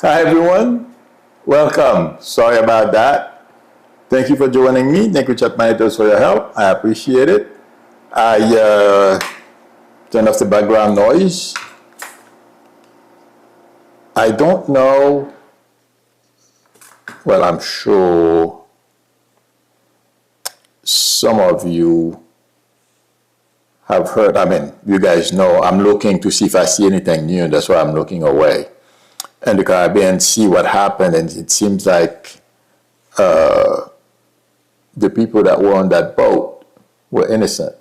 Hi everyone, welcome. Sorry about that. Thank you for joining me. Thank you, Chat Managers, for your help. I appreciate it. I turn off the background noise. I don't know. Well, I'm sure some of you have heard. You guys know I'm looking to see if I see anything new. That's why I'm looking away. And the Caribbean, see what happened, and it seems like the people that were on that boat were innocent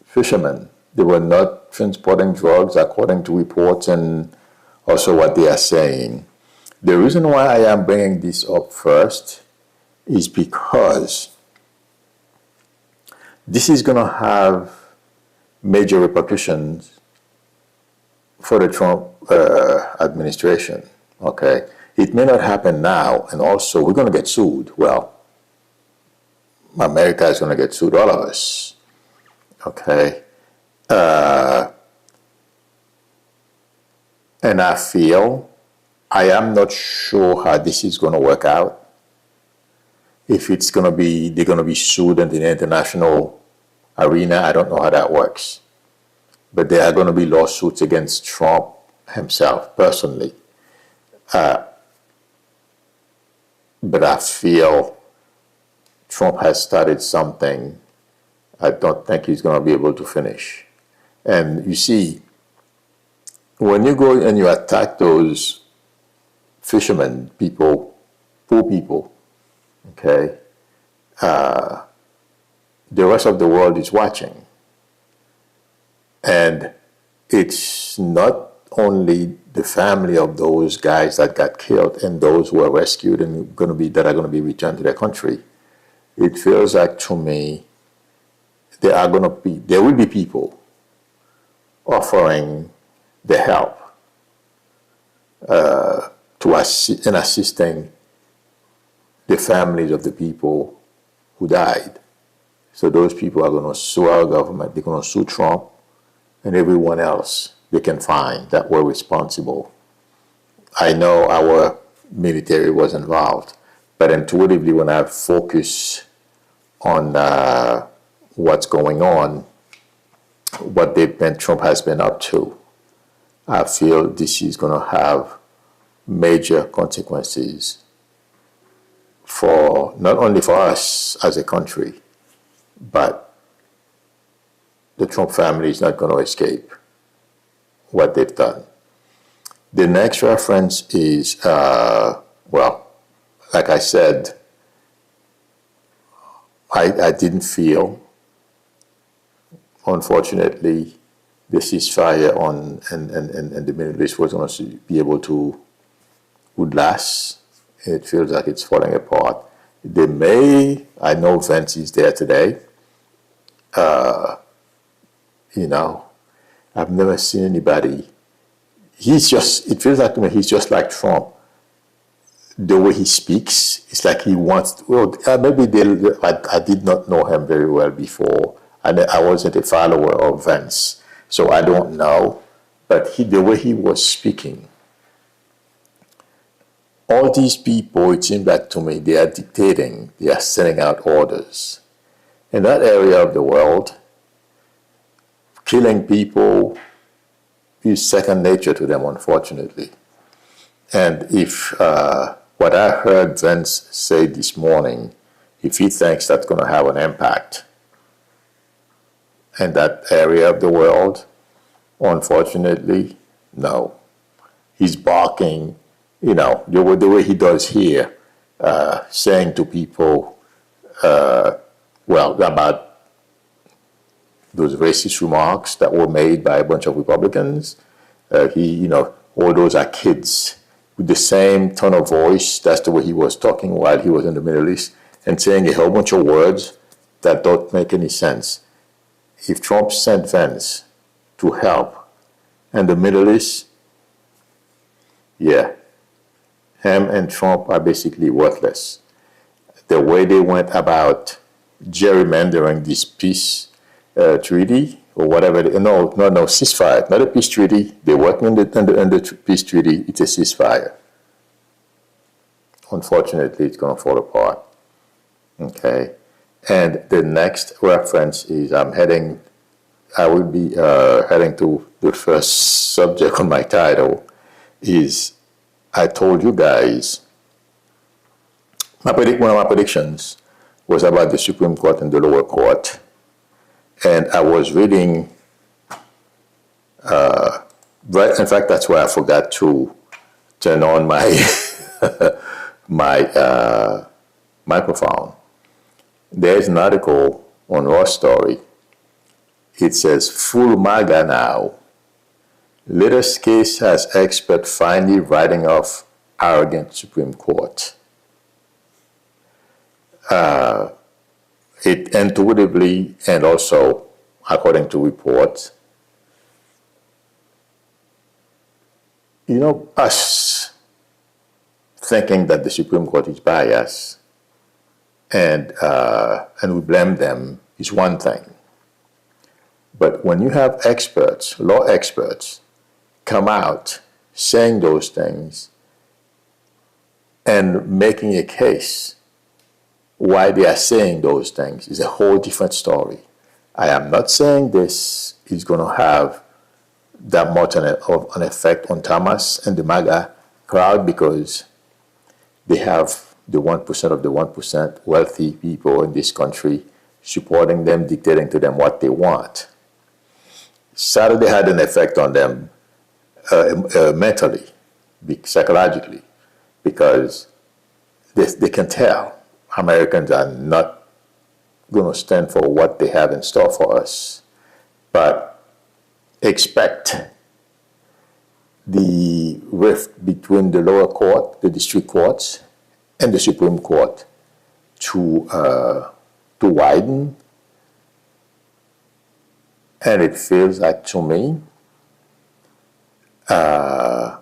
fishermen. They were not transporting drugs, according to reports and also what they are saying. The reason why I am bringing this up first is because this is going to have major repercussions for the Trump administration. Okay, it may not happen now, and also we're going to get sued. Well, America is going to get sued, all of us. Okay, and I am not sure how this is going to work out. If it's going to be, they're going to be sued in the international arena, I don't know how that works. But there are going to be lawsuits against Trump himself, personally. But I feel Trump has started something I don't think he's going to be able to finish. And you see, when you go and you attack those fishermen, poor people, okay, the rest of the world is watching. And it's not only the family of those guys that got killed and those who are rescued and that are going to be returned to their country. It feels like to me there will be people offering the help in assisting the families of the people who died. So those people are going to sue our government. They're going to sue Trump and everyone else they can find that were responsible. I know our military was involved, but intuitively when I focus on what's going on, what Trump has been up to, I feel this is going to have major consequences for not only for us as a country, but the Trump family is not going to escape what they've done. The next reference is, well, like I said, I didn't feel, unfortunately, the ceasefire and the Middle East was going to be able to would last. It feels like it's falling apart. I know Vance is there today. I've never seen anybody. It feels like to me he's just like Trump. The way he speaks, it's like he wants, I did not know him very well before. I wasn't a follower of Vance, so I don't know. But the way he was speaking, all these people, it seems like to me, they are dictating, they are sending out orders. In that area of the world, killing people is second nature to them, unfortunately. And if what I heard Vance say this morning, if he thinks that's going to have an impact in that area of the world, unfortunately, no. He's barking, the way he does here, saying to people, about those racist remarks that were made by a bunch of Republicans. All those are kids with the same tone of voice. That's the way he was talking while he was in the Middle East and saying a whole bunch of words that don't make any sense. If Trump sent Vance to help in the Middle East, yeah, him and Trump are basically worthless. The way they went about gerrymandering this peace treaty or whatever, ceasefire, not a peace treaty. They're working on the peace treaty. It's a ceasefire. unfortunately, it's going to fall apart. Okay. And the next reference is I will be heading to the first subject on my title is I told you guys, one of my predictions was about the Supreme Court and the lower court. And I was reading, right, in fact, that's why I forgot to turn on my, my microphone. There's an article on Raw Story. It says, full MAGA now. Latest case has expert finally writing off arrogant Supreme Court. It intuitively and also, according to reports, us thinking that the Supreme Court is biased and we blame them is one thing. But when you have experts, law experts, come out saying those things and making a case why they are saying those things is a whole different story. I am not saying this is going to have that much of an effect on Thomas and the MAGA crowd because they have the 1% of the 1% wealthy people in this country supporting them, dictating to them what they want. Saturday had an effect on them mentally, psychologically, because they can tell Americans are not going to stand for what they have in store for us. But expect the rift between the lower court, the district courts, and the Supreme Court to widen. And it feels like to me, they're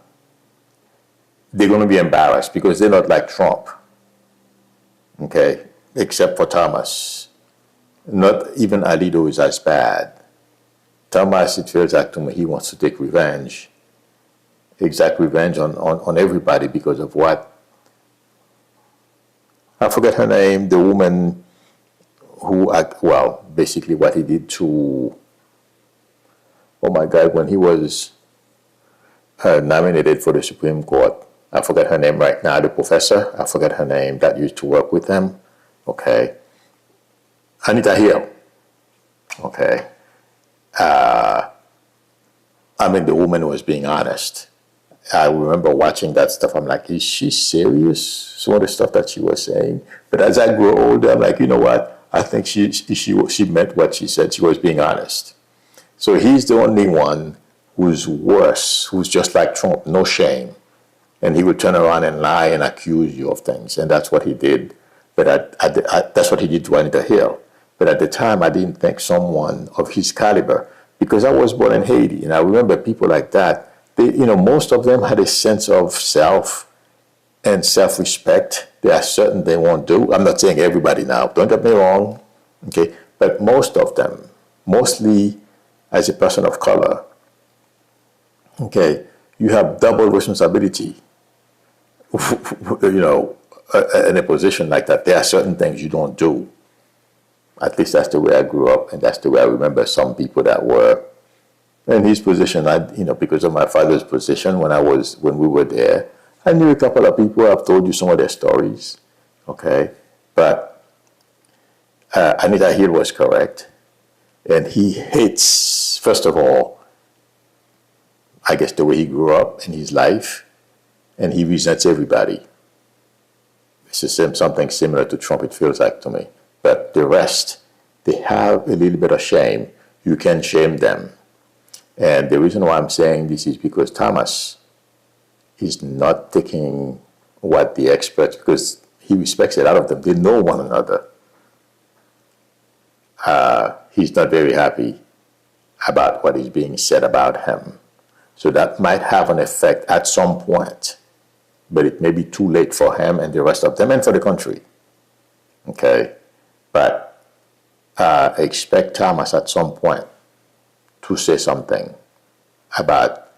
going to be embarrassed because they're not like Trump. Okay, except for Thomas. Not even Alito is as bad. Thomas, it feels like to me, he wants to take revenge. Exact revenge on everybody because of what? I forget her name, the woman who, basically what he did to, oh my God, when he was nominated for the Supreme Court. I forget her name right now, the professor, I forget her name, that used to work with him, okay. Anita Hill, okay. The woman was being honest. I remember watching that stuff, I'm like, is she serious? Some of the stuff that she was saying. But as I grow older, I'm like, you know what? I think she meant what she said, she was being honest. So he's the only one who's worse, who's just like Trump, no shame. And he would turn around and lie and accuse you of things. And that's what he did. But that's what he did to Anita Hill. But at the time, I didn't think someone of his caliber, because I was born in Haiti. And I remember people like that, most of them had a sense of self and self-respect. There are certain they won't do. I'm not saying everybody now, don't get me wrong. Okay, but most of them, mostly as a person of color, okay, you have double responsibility. In a position like that, there are certain things you don't do. At least that's the way I grew up, and that's the way I remember some people that were in his position. Because of my father's position when we were there, I knew a couple of people. I've told you some of their stories, okay? But Anita Hill was correct, and he hates, first of all, I guess the way he grew up in his life, and he resents everybody. It's the same, something similar to Trump, it feels like to me. But the rest, they have a little bit of shame. You can shame them. And the reason why I'm saying this is because Thomas is not taking what the experts, because he respects a lot of them. They know one another. He's not very happy about what is being said about him. So that might have an effect at some point, but it may be too late for him and the rest of them and for the country. Okay? But expect Thomas at some point to say something about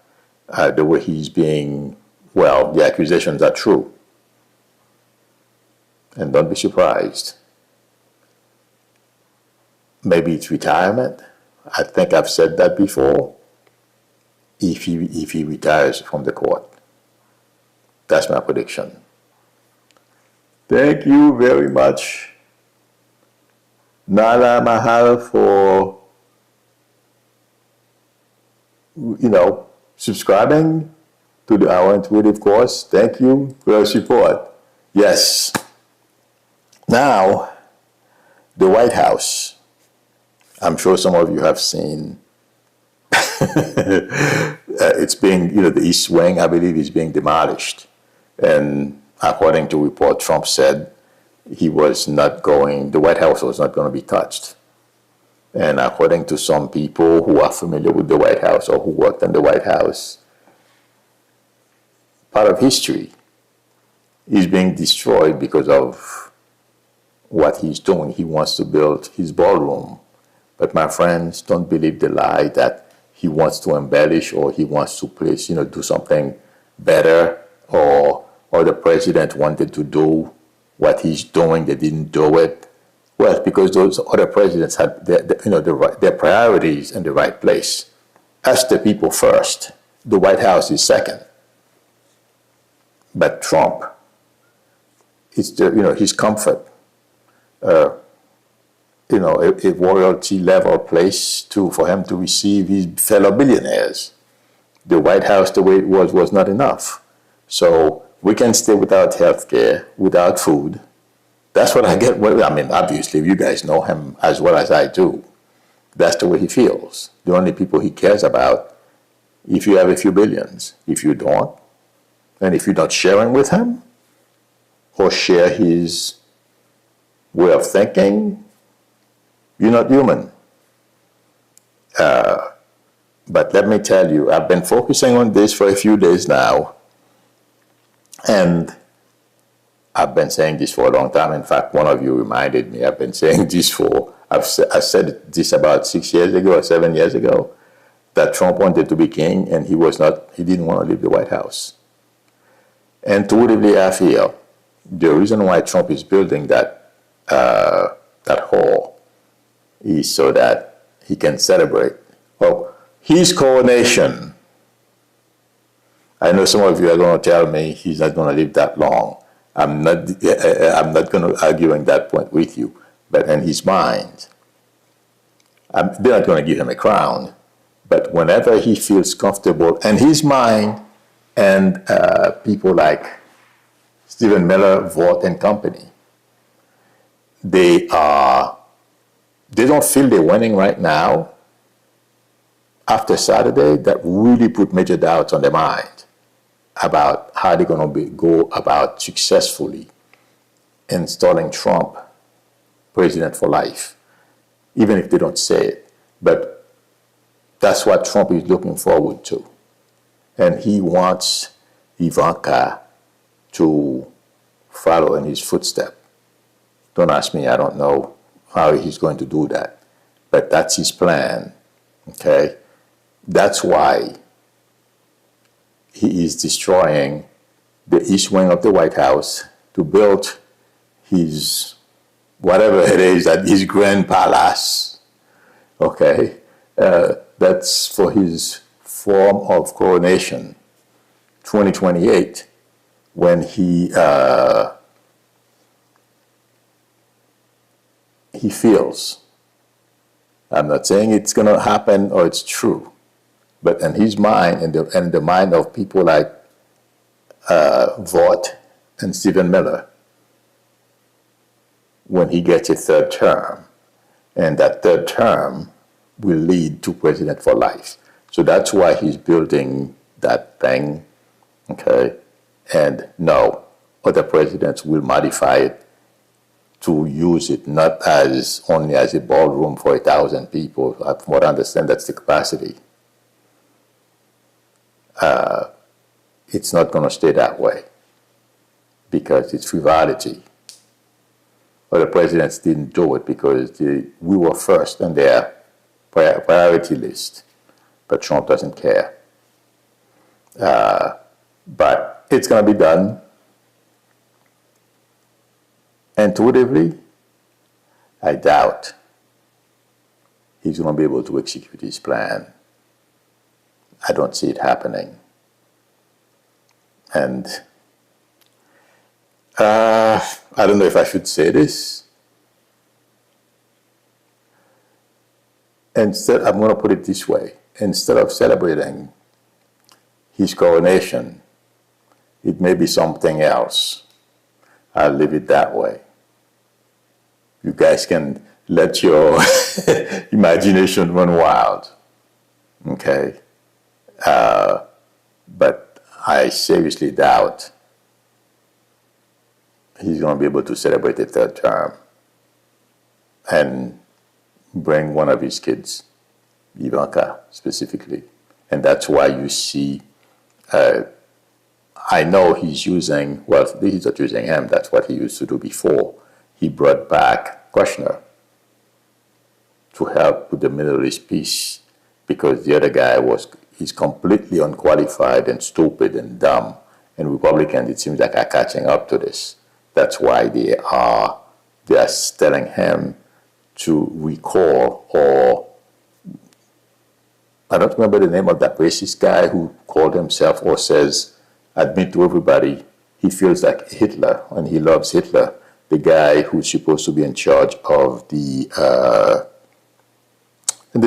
the way he's being, the accusations are true. And don't be surprised. Maybe it's retirement. I think I've said that before. If he retires from the court. That's my prediction. Thank you very much, Nala Mahal, for subscribing to the Our Intuitive course. Thank you for your support. Yes. Now, the White House. I'm sure some of you have seen. It's being, the East Wing, I believe, is being demolished. And according to report, Trump said the White House was not going to be touched. And according to some people who are familiar with the White House or who worked in the White House, part of history is being destroyed because of what he's doing. He wants to build his ballroom. But my friends, don't believe the lie that he wants to embellish or he wants to place, do something better, or the president wanted to do what he's doing, they didn't do it. Well, because those other presidents had their priorities in the right place. As the people first, the White House is second. But Trump, it's his comfort, a royalty level place for him to receive his fellow billionaires. The White House, the way it was not enough. So we can stay without health care, without food. That's what I get. Obviously, you guys know him as well as I do. That's the way he feels. The only people he cares about, if you have a few billions. If you don't, and if you're not sharing with him, or share his way of thinking, you're not human. But let me tell you, I've been focusing on this for a few days now. And I've been saying this for a long time. In fact, one of you reminded me. I've been saying this I said this about 6 years ago or 7 years ago, that Trump wanted to be king and he didn't want to leave the White House. Intuitively, I feel the reason why Trump is building that hall is so that he can celebrate his coronation. I know some of you are going to tell me he's not going to live that long. I'm not going to argue on that point with you. But in his mind, they're not going to give him a crown. But whenever he feels comfortable in his mind, and people like Stephen Miller, Vought and company, they don't feel they're winning right now. After Saturday, that really put major doubts on their mind about how they're going to go about successfully installing Trump president for life, even if they don't say it. But that's what Trump is looking forward to. And he wants Ivanka to follow in his footsteps. Don't ask me, I don't know how he's going to do that. But that's his plan, okay? That's why he is destroying the East Wing of the White House to build his, whatever it is, his grand palace, okay? That's for his form of coronation, 2028, when he feels. I'm not saying it's going to happen or it's true, but in his mind and the mind of people like Vought and Stephen Miller, when he gets a third term, and that third term will lead to president for life. So that's why he's building that thing, okay? And no, other presidents will modify it to use it not as only as a ballroom for 1,000 people. From what I understand, that's the capacity. It's not going to stay that way because it's frivolity. Other presidents didn't do it because we were first on their priority list, but Trump doesn't care. But it's going to be done. intuitively, I doubt he's going to be able to execute his plan. I don't see it happening. And I don't know if I should say this. Instead, I'm going to put it this way. Instead of celebrating his coronation, it may be something else. I'll leave it that way. You guys can let your imagination run wild. Okay? But I seriously doubt he's going to be able to celebrate a third term and bring one of his kids, Ivanka specifically. And that's why you see, I know he's using, well, he's not using him, that's what he used to do before. He brought back Kushner to help with the Middle East peace because the other guy he's completely unqualified and stupid and dumb. And Republicans, it seems like, are catching up to this. That's why they are telling him to recall, or I don't remember the name of that racist guy who called himself or says, admit to everybody, he feels like Hitler and he loves Hitler. The guy who's supposed to be in charge of the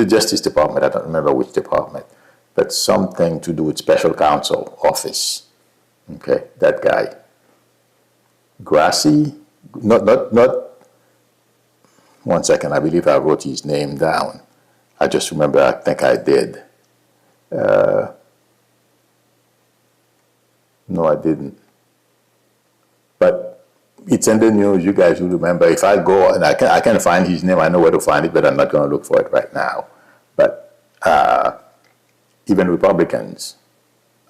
Justice Department, I don't remember which department, but something to do with Special Counsel Office. Okay, that guy. Grassi, not, one second, I believe I wrote his name down. I just remember, I think I did. No, I didn't. But it's in the news, you guys will remember. If I go, and I can find his name, I know where to find it, but I'm not going to look for it right now. But even Republicans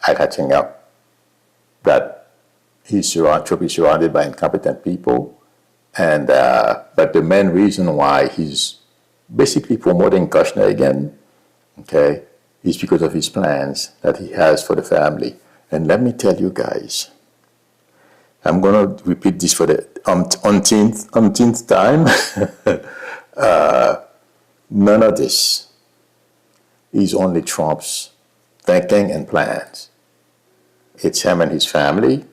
are catching up that Trump is surrounded by incompetent people. And but the main reason why he's basically promoting Kushner again, okay, is because of his plans that he has for the family. And let me tell you guys, I'm going to repeat this for the umpteenth time. None of this is only Trump's thinking and plans. It's him and his family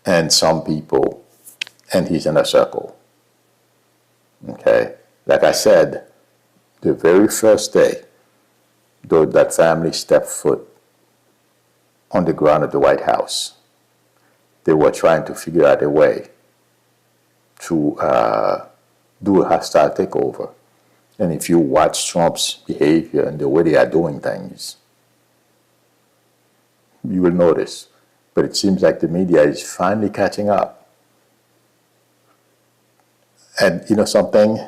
and some people and his inner circle. Okay? Like I said, the very first day though that family stepped foot on the ground of the White House, they were trying to figure out a way to do a hostile takeover. And if you watch Trump's behavior and the way they are doing things, you will notice. But it seems like the media is finally catching up. And you know something?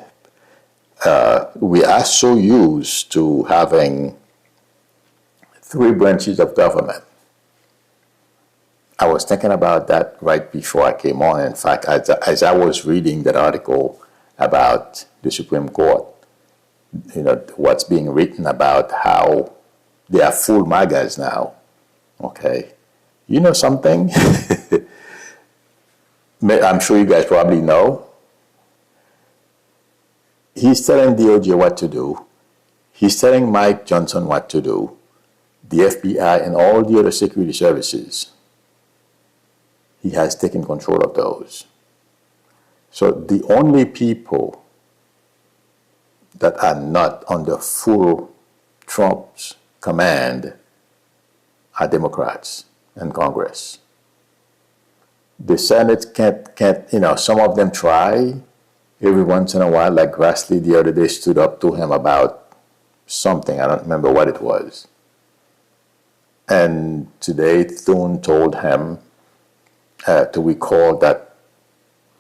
We are so used to having 3 branches of government. I was thinking about that right before I came on. In fact, as I was reading that article about the Supreme Court, you know, what's being written about how they are full MAGAs now. Okay. You know something? I'm sure you guys probably know. He's telling DOJ what to do. He's telling Mike Johnson what to do. The FBI and all the other security services. He has taken control of those. So the only people that are not under full Trump's command are Democrats and Congress. The Senate can't, you know, some of them try every once in a while, like Grassley the other day stood up to him about something. I don't remember what it was. And today Thune told him to recall that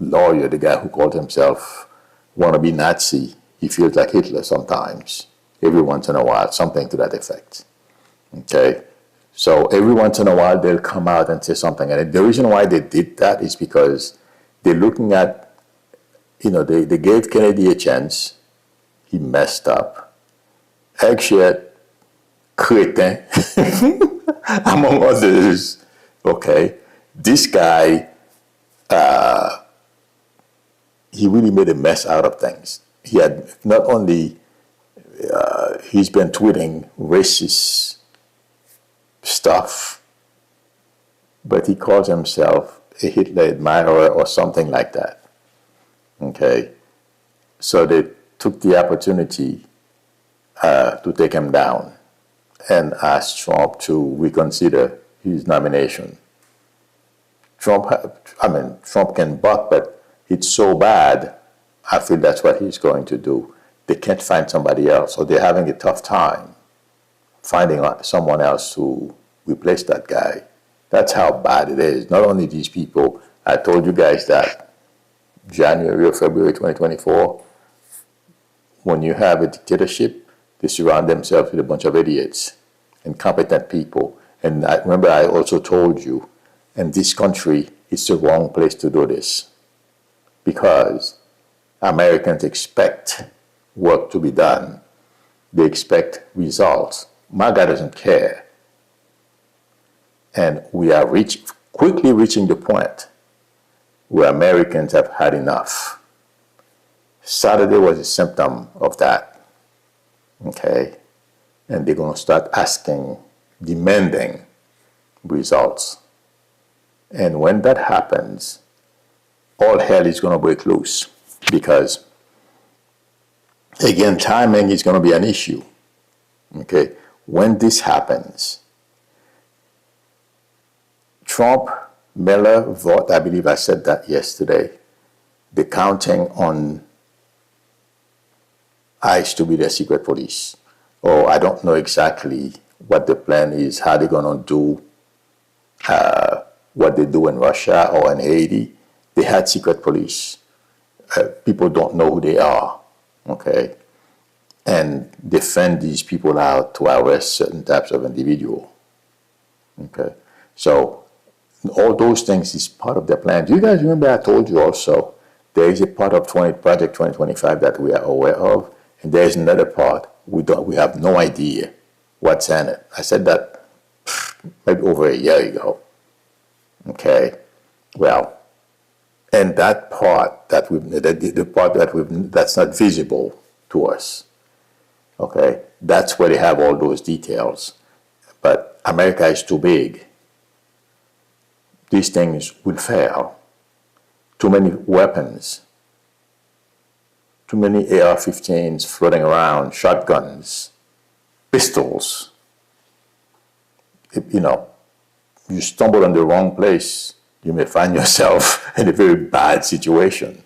lawyer, the guy who called himself wannabe Nazi. He feels like Hitler sometimes, every once in a while, something to that effect. Okay? So every once in a while, they'll come out and say something. And the reason why they did that is because they're looking at, you know, they gave Kennedy a chance. He messed up. Eggshed, crétin, among others. Okay? This guy he really made a mess out of things. He had not only, he's been tweeting racist stuff, but he calls himself a Hitler admirer or something like that. Okay? So they took the opportunity to take him down and asked Trump to reconsider his nomination. Trump can buck, but it's so bad, I feel that's what he's going to do. They can't find somebody else, or they're having a tough time finding someone else to replace that guy. That's how bad it is. Not only these people, I told you guys that January or February 2024, when you have a dictatorship, they surround themselves with a bunch of idiots, incompetent people. And remember, I also told you, in this country, it's the wrong place to do this, because Americans expect work to be done. They expect results. My guy doesn't care. And we are quickly reaching the point where Americans have had enough. Saturday was a symptom of that. Okay? And they're going to start asking, demanding results. And when that happens, all hell is going to break loose, because, again, timing is going to be an issue. Okay? When this happens, Trump, Miller vote, I believe I said that yesterday, they're counting on ICE to be their secret police. Or I don't know exactly what the plan is, how they're going to do what they do in Russia or in Haiti. They had secret police. People don't know who they are, okay? And defend these people out to arrest certain types of individual, okay? So all those things is part of their plan. Do you guys remember I told you also there is a part of Project 2025 that we are aware of, and there is another part we have no idea what's in it. I said that maybe over a year ago. Okay, well, and that part that that's not visible to us. Okay, that's where they have all those details. But America is too big. These things will fail. Too many weapons. Too many AR-15s floating around, shotguns, pistols. You stumble in the wrong place, you may find yourself in a very bad situation.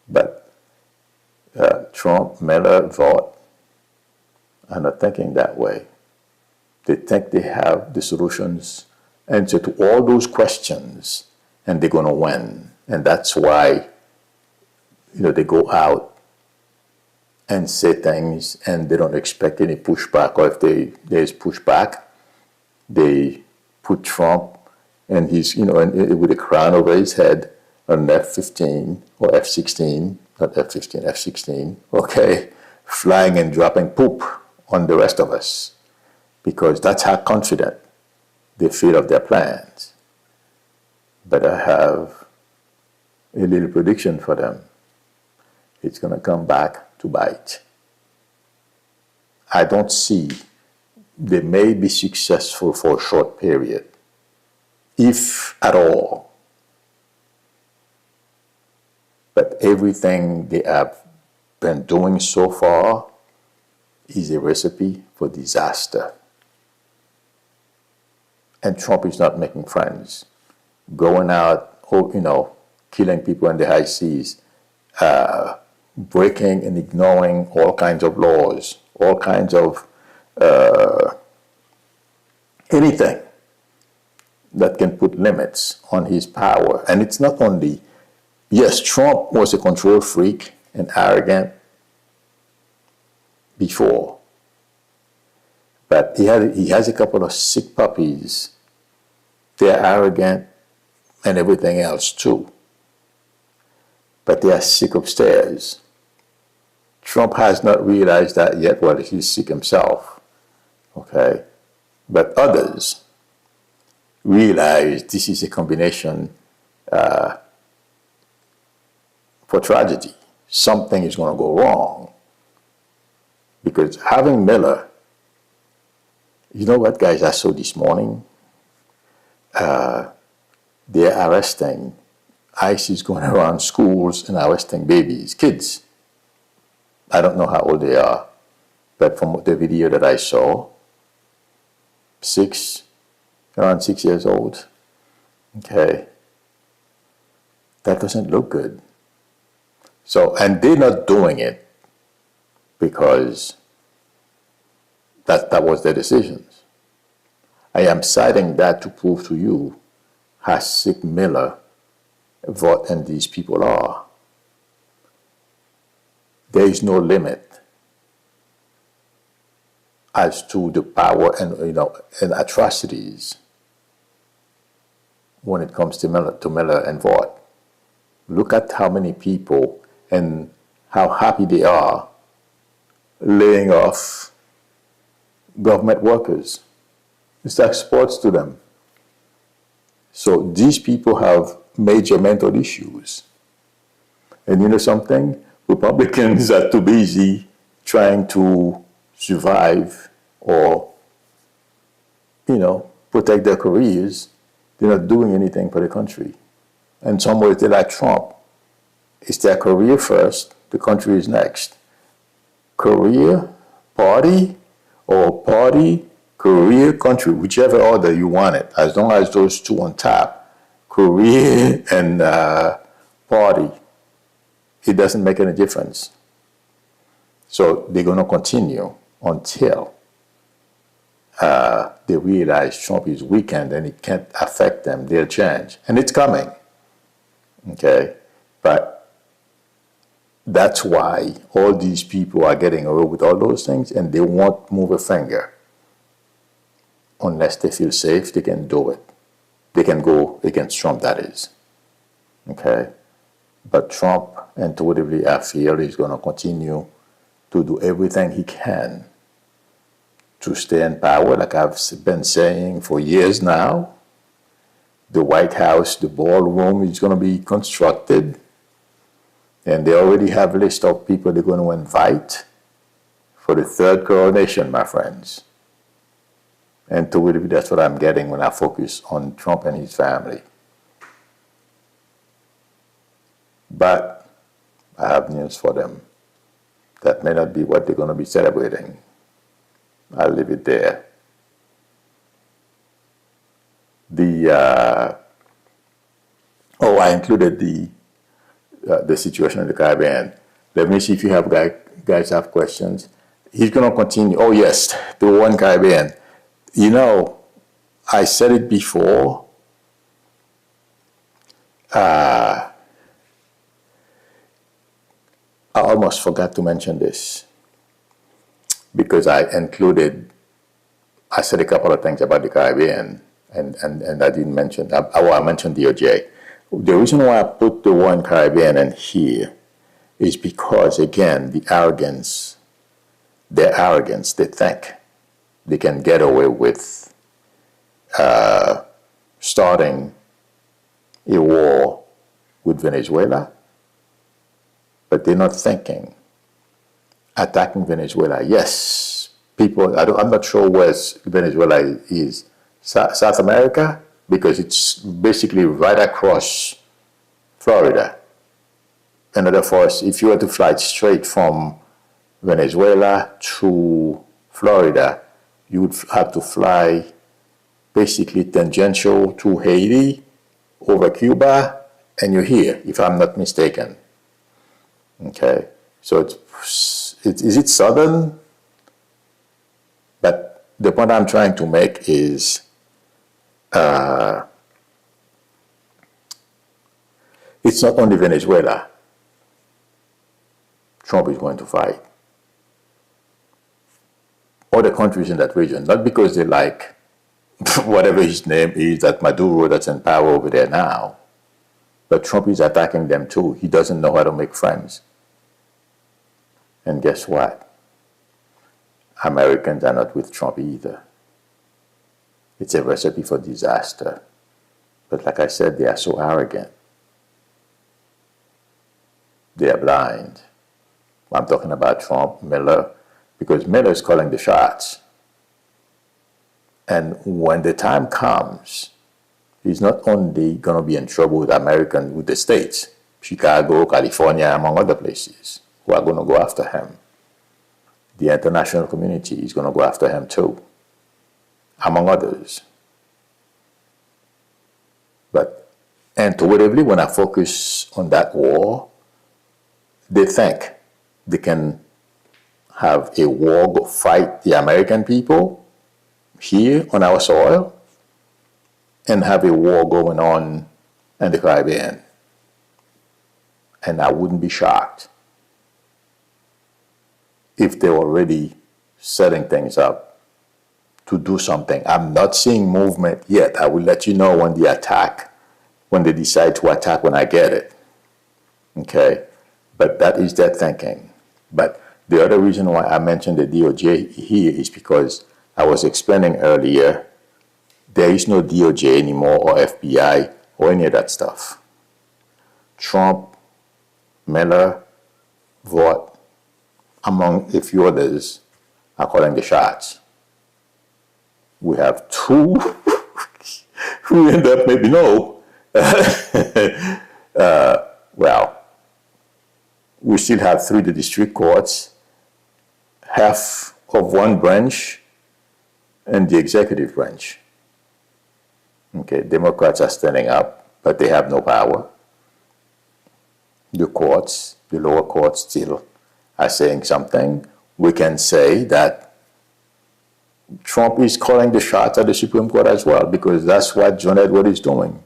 But Trump, Miller, Vought are not thinking that way. They think they have the solutions, answer to all those questions, and they're going to win. And that's why, they go out and say things, and they don't expect any pushback. Or if there's pushback, they put Trump and he's, with a crown over his head on an F-15 or F-16, not F-15, F-16, okay, flying and dropping poop on the rest of us, because that's how confident they feel of their plans. But I have a little prediction for them. It's going to come back to bite. I don't see. They may be successful for a short period, if at all. But everything they have been doing so far is a recipe for disaster. And Trump is not making friends. Going out, killing people in the high seas, breaking and ignoring all kinds of laws, all kinds of anything that can put limits on his power. And it's not only, yes, Trump was a control freak and arrogant before, but he has a couple of sick puppies. They're arrogant and everything else too, but they are sick upstairs. Trump has not realized that yet. Well, he's sick himself, okay? But others realize this is a combination for tragedy. Something is going to go wrong. Because having Miller, you know what, guys, I saw this morning? They're arresting, ICE is going around schools and arresting babies, kids. I don't know how old they are, but from the video that I saw, around 6 years old. Okay. That doesn't look good. So, and they're not doing it because that was their decisions. I am citing that to prove to you how sick Miller, Vought, and these people are. There is no limit as to the power and atrocities when it comes to Miller and Vought. Look at how many people and how happy they are laying off government workers. It's like sports to them. So these people have major mental issues. And you know something? Republicans are too busy trying to survive or, protect their careers. They're not doing anything for the country. And some ways they're like Trump. It's their career first, the country is next. Career, party, or party, career, country, whichever order you want it, as long as those two on top, career and party, it doesn't make any difference. So they're going to continue until they realize Trump is weakened and it can't affect them. They'll change. And it's coming. Okay? But that's why all these people are getting away with all those things and they won't move a finger. Unless they feel safe, they can do it. They can go against Trump, that is. Okay? But Trump, intuitively, I feel, is going to continue to do everything he can to stay in power, like I've been saying for years now. The White House, the ballroom is going to be constructed. And they already have a list of people they're going to invite for the third coronation, my friends. And intuitively, that's what I'm getting when I focus on Trump and his family. But I have news for them. That may not be what they're going to be celebrating. I'll leave it there. I included the situation in the Caribbean. Let me see if you guys have questions. He's going to continue. Oh, yes, the war in Caribbean. I said it before. I almost forgot to mention this because I said a couple of things about the Caribbean and I didn't mention, I mentioned DOJ. The reason why I put the war in Caribbean in here is because, again, their arrogance, they think they can get away with starting a war with Venezuela, but they're not thinking attacking Venezuela. Yes, people, I'm not sure where Venezuela is. South America, because it's basically right across Florida. In other words, if you were to fly straight from Venezuela to Florida, you would have to fly basically tangential to Haiti, over Cuba, and you're here, if I'm not mistaken. Okay, so is it southern? But the point I'm trying to make is it's not only Venezuela Trump is going to fight. Other countries in that region, not because they like whatever his name is, that Maduro that's in power over there now, but Trump is attacking them too. He doesn't know how to make friends. And guess what? Americans are not with Trump either. It's a recipe for disaster. But like I said, they are so arrogant. They are blind. I'm talking about Trump, Miller, because Miller is calling the shots. And when the time comes, he's not only going to be in trouble with with the states, Chicago, California, among other places, who are going to go after him. The international community is going to go after him too, among others. But intuitively, when I focus on that war, they think they can have a war fight the American people here on our soil and have a war going on in the Caribbean. And I wouldn't be shocked if they're already setting things up to do something. I'm not seeing movement yet. I will let you know when they decide to attack when I get it. Okay? But that is their thinking. But the other reason why I mentioned the DOJ here is because I was explaining earlier, there is no DOJ anymore or FBI or any of that stuff. Trump, Miller, Vought, among a few others, are calling the shots. We have two who end up maybe no. Well, we still have three the district courts, half of one branch, and the executive branch. Okay, Democrats are standing up, but they have no power. The courts, the lower courts still are saying something. We can say that Trump is calling the shots at the Supreme Court as well, because that's what John Edward is doing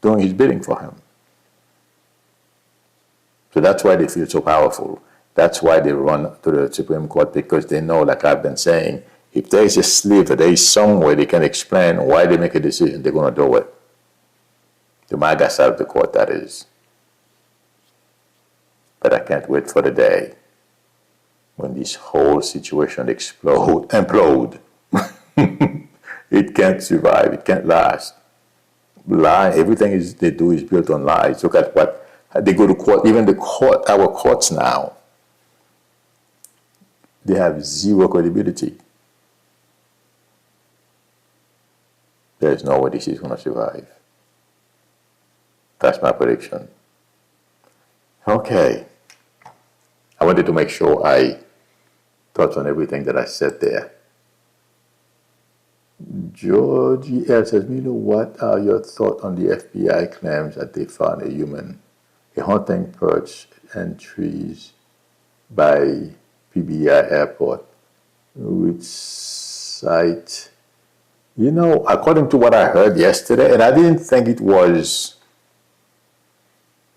his bidding for him. So that's why they feel so powerful. That's why they run to the Supreme Court, because they know, like I've been saying, if there is a sliver, there is some way they can explain why they make a decision, they're going to do it. The MAGA side of the court, that is. But I can't wait for the day when this whole situation implode. It can't survive. It can't last. Everything they do is built on lies. Look at what they go to court. Even our courts now, they have zero credibility. There is no way this is going to survive. That's my prediction. Okay. I wanted to make sure I touch on everything that I said there. Georgie L. says, Milo, what are your thoughts on the FBI claims that they found a hunting perch and trees by PBI airport? Which site? You know, according to what I heard yesterday, and I didn't think it was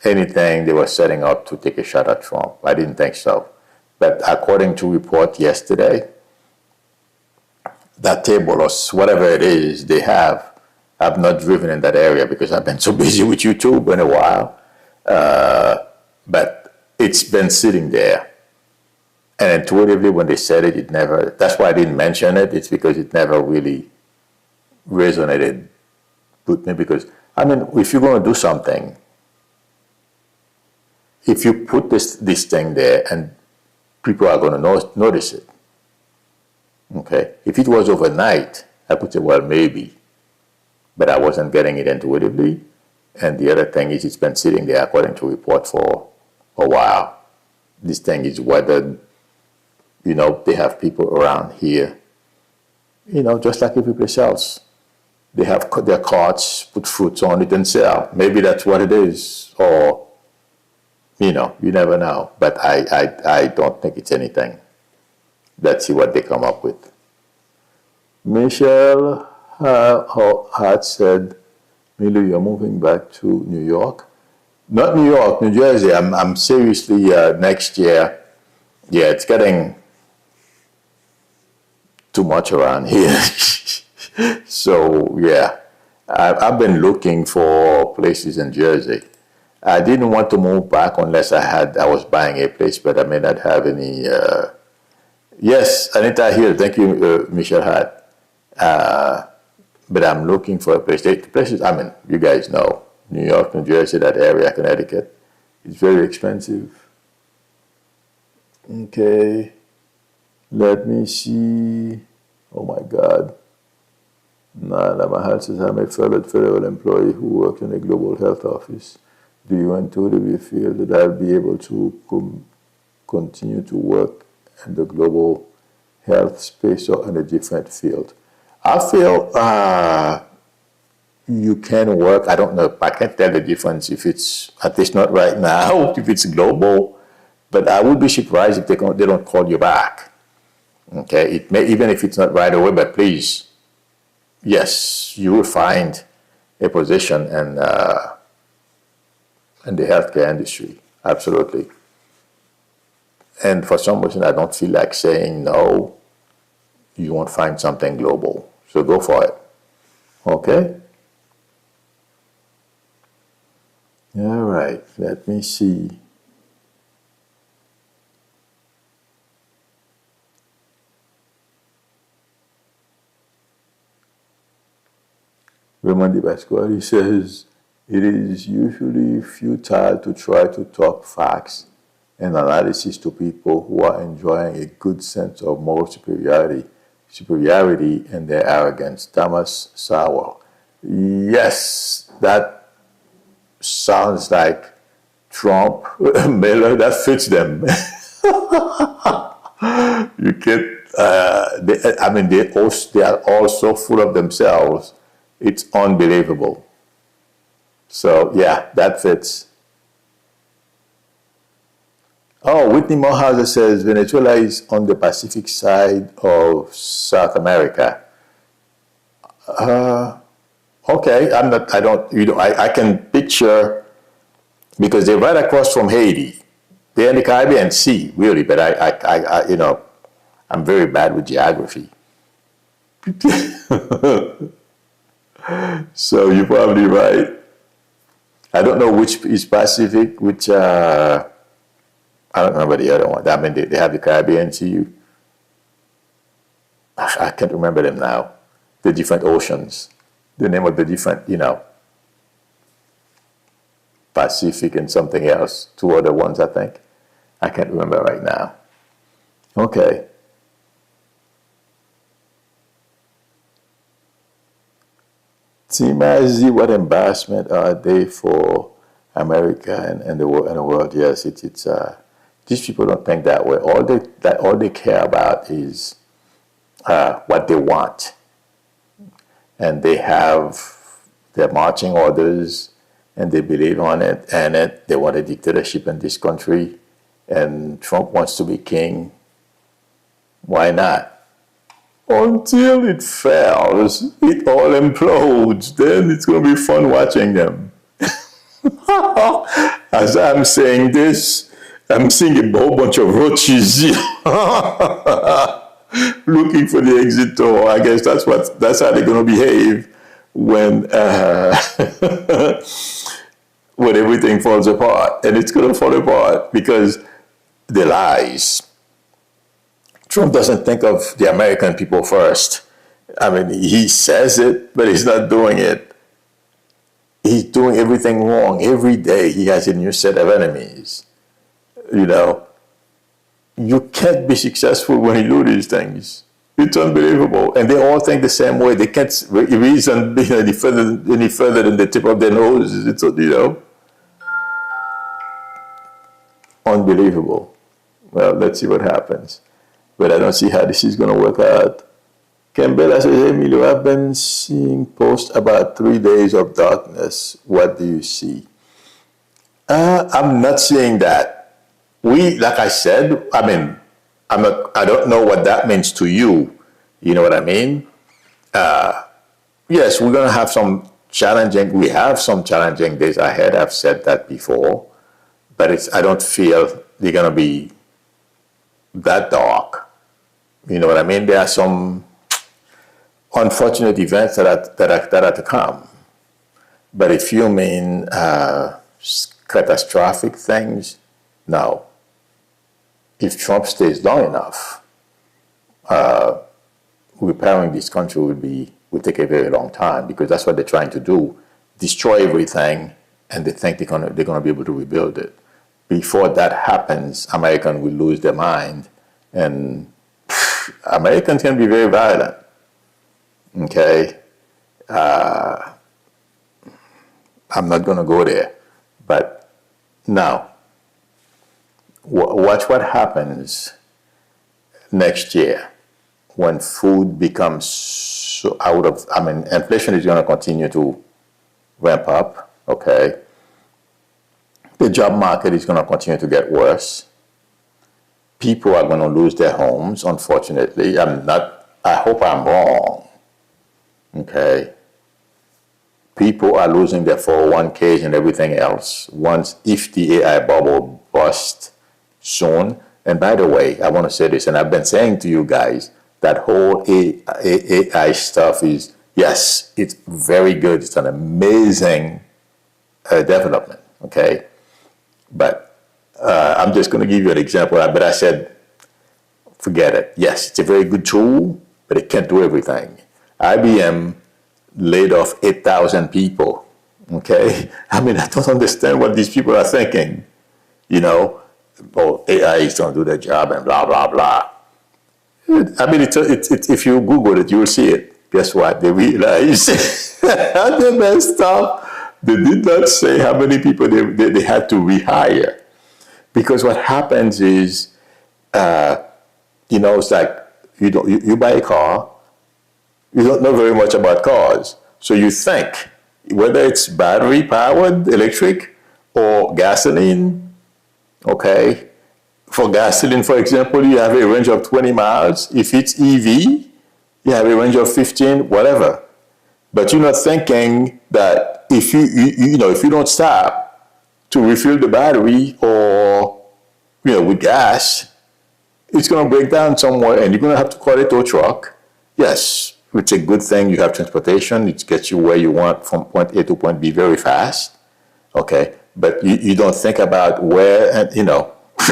anything they were setting up to take a shot at Trump. I didn't think so. But according to report yesterday, that table or whatever it is they have, I've not driven in that area because I've been so busy with YouTube in a while. But it's been sitting there. And intuitively, when they said it never, that's why I didn't mention it. It's because it never really resonated with me. Because, I mean, if you're going to do something, if you put this thing there and people are going to notice it, okay? If it was overnight, I could say, well, maybe. But I wasn't getting it intuitively. And the other thing is it's been sitting there, according to report, for a while. This thing is weathered. You know, they have people around here, you know, just like every place else. They have their carts, put fruits on it and sell. Maybe that's what it is. Or, you know, you never know. But I don't think it's anything. Let's see what they come up with. Michelle Hart said, Milo, you're moving back to New York? Not New York, New Jersey. I'm seriously, next year. Yeah, it's getting too much around here. So, yeah, I've been looking for places in Jersey. I didn't want to move back unless I was buying a place, but I may not have any. Yes, Anita here. Thank you, Michelle Hart. But I'm looking for a place. The places, I mean, you guys know, New York, New Jersey, that area, Connecticut, it's very expensive. Okay. Let me see. Oh my God. Nana Mahal says, I'm a fellow federal employee who works in a global health office. Do you intuitively feel that I'll be able to continue to work in the global health space or in a different field? I feel you can work. I don't know. I can't tell the difference if it's, at least not right now, if it's global. But I would be surprised if they don't call you back. Okay, it may, even if it's not right away, but please, yes, you will find a position in the healthcare industry, absolutely. And for some reason, I don't feel like saying no. You won't find something global, so go for it. Okay. All right. Let me see. Raymond Pasquale says, it is usually futile to try to talk facts and analysis to people who are enjoying a good sense of moral superiority and their arrogance. Thomas Sowell. Yes, that sounds like Trump, Miller, that fits them. You can't, they are all so full of themselves. It's unbelievable. So, yeah, that fits. Oh, Whitney Morehouse says Venezuela is on the Pacific side of South America. Okay, I can picture, because they're right across from Haiti. They're in the Caribbean Sea, really, but I'm very bad with geography. So you're probably right. I don't know which is Pacific, which, I don't remember the other one. I mean, they have the Caribbean Sea. I can't remember them now. The different oceans. The name of the different, Pacific and something else. Two other ones, I think. I can't remember right now. Okay. Timazi, what embarrassment are they for America and the world? Yes, it's these people don't think that way. All they care about is what they want, and they have their marching orders, and they believe on it, and they want a dictatorship in this country, and Trump wants to be king. Why not? Until it fails, it all implodes. Then it's going to be fun watching them. As I'm saying this, I'm seeing a whole bunch of roaches looking for the exit door. I guess that's how they're going to behave when when everything falls apart. And it's going to fall apart because the lies. Trump doesn't think of the American people first. I mean, he says it, but he's not doing it. He's doing everything wrong. Every day he has a new set of enemies. You can't be successful when you do these things. It's unbelievable. And they all think the same way. They can't reason any further than the tip of their noses. It's, unbelievable. Well, let's see what happens. But I don't see how this is going to work out. Campbell says, hey, Emilio, I've been seeing posts about 3 days of darkness. What do you see? I'm not seeing that. Like I said, I don't know what that means to you. You know what I mean? Yes, we're going to have we have some challenging days ahead. I've said that before. But I don't feel they're going to be that dark. You know what I mean? There are some unfortunate events that are to come. But if you mean catastrophic things, no. If Trump stays long enough, repairing this country will take a very long time, because that's what they're trying to do: destroy everything, and they think they're going to be able to rebuild it. before that happens, Americans will lose their mind. And Americans can be very violent. Okay? I'm not going to go there. But now, watch what happens next year when food becomes so out of, inflation is going to continue to ramp up, okay? The job market is going to continue to get worse. People are going to lose their homes, unfortunately. I hope I'm wrong, okay? People are losing their 401ks and everything else if the AI bubble busts soon. And by the way, I want to say this, and I've been saying to you guys, that whole AI stuff is, yes, it's very good. It's an amazing development, okay? But I'm just going to give you an example. But I said, forget it. Yes, it's a very good tool, but it can't do everything. IBM laid off 8,000 people, okay? I don't understand what these people are thinking, AI is going to do their job and blah, blah, blah. If you Google it, you will see it. Guess what? They realized they messed up. They did not say how many people they had to rehire. Because what happens is, it's like you buy a car, you don't know very much about cars. So you think, whether it's battery powered, electric, or gasoline, okay? For gasoline, for example, you have a range of 20 miles. If it's EV, you have a range of 15, whatever. But you're not thinking that if you don't stop to refill the battery or, with gas, it's going to break down somewhere and you're going to have to call a tow truck. Yes, it's a good thing you have transportation. It gets you where you want from point A to point B very fast. Okay, but you don't think about where,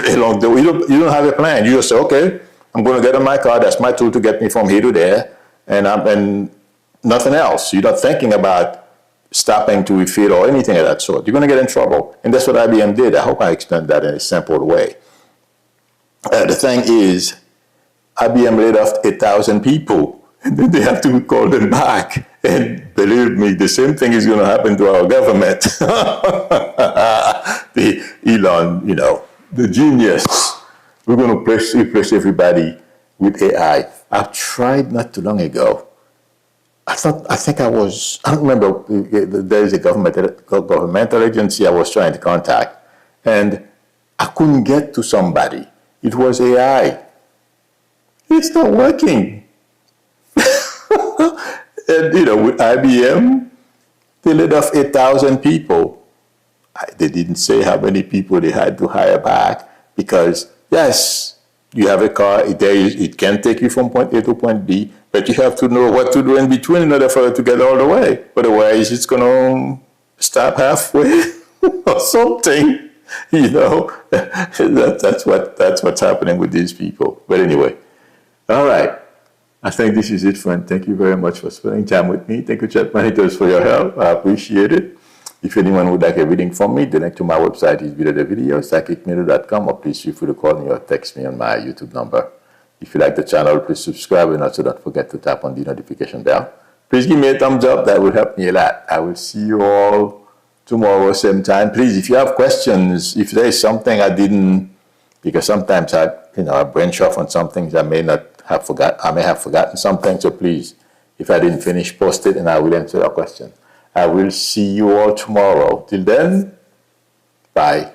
along the way, you don't have a plan. You just say, okay, I'm going to get in my car. That's my tool to get me from here to there, and nothing else. You're not thinking about stopping to refill or anything of that sort. You're going to get in trouble, and that's what IBM did. I hope I explained that in a simple way. The thing is, IBM laid off 8,000 people, and then they have to call them back. And believe me, the same thing is going to happen to our government. The Elon, the genius. We're going to replace everybody with AI. I've tried not too long ago. I don't remember, there is a governmental agency I was trying to contact, and I couldn't get to somebody. It was AI. It's not working. And, with IBM, they laid off 8,000 people. They didn't say how many people they had to hire back because, yes, you have a car, it can take you from point A to point B, but you have to know what to do in between in order for it to get all the way. Otherwise, it's going to stop halfway or something. That's what's happening with these people. But anyway, all right. I think this is it, friend. Thank you very much for spending time with me. Thank you, Chat Monitors, for your help. I appreciate it. If anyone would like a reading from me, the link to my website is below the video, psychicmedia.com, or please feel free to call me or text me on my YouTube number. If you like the channel, please subscribe, and also don't forget to tap on the notification bell. Please give me a thumbs up. That will help me a lot. I will see you all tomorrow, same time. Please, if you have questions, if there is something I didn't, because sometimes I branch off on some things I may have forgotten something. So please, if I didn't finish, post it and I will answer your question. I will see you all tomorrow. Till then, bye.